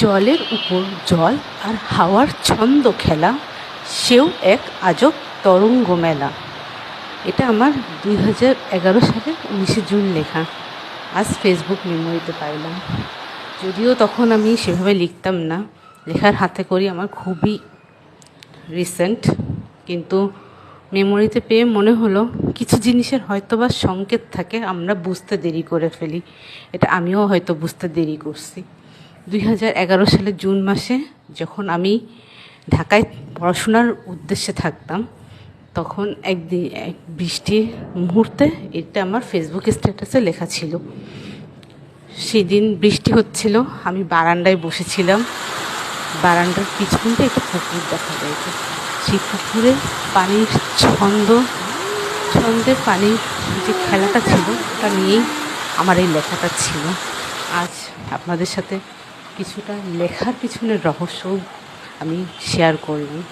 জলের উপর জল আর হাওয়ার ছন্দ খেলা, সেও এক আজব তরঙ্গ মেলা। এটা আমার 2011 সালের 19শে জুন লেখা। আজ ফেসবুক মেমোরিতে পাইলাম। যদিও তখন আমি সেভাবে লিখতাম না, লেখার হাতে করি আমার খুবই রিসেন্ট, কিন্তু মেমোরিতে পেয়ে মনে হলো কিছু জিনিসের হয়তোবা সংকেত থাকে, আমরা বুঝতে দেরি করে ফেলি। এটা আমিও হয়তো বুঝতে দেরি করছি। 2011 সালের জুন মাসে যখন আমি ঢাকায় পড়াশোনার উদ্দেশ্যে থাকতাম, তখন একদিন এক বৃষ্টির মুহূর্তে এটা আমার ফেসবুক স্ট্যাটাসে লেখা ছিল। সেদিন বৃষ্টি হচ্ছিল, আমি বারান্দায় বসেছিলাম। বারান্দার পিছনটা একটা পুকুর দেখা যায়। সেই পুকুরে পানির ছন্দে পানির যে খেলাটা ছিল, ওটা নিয়েই আমার এই লেখাটা ছিল। আজ আপনাদের সাথে কিছুটা লেখার পিছনের রহস্য আমি শেয়ার করলাম।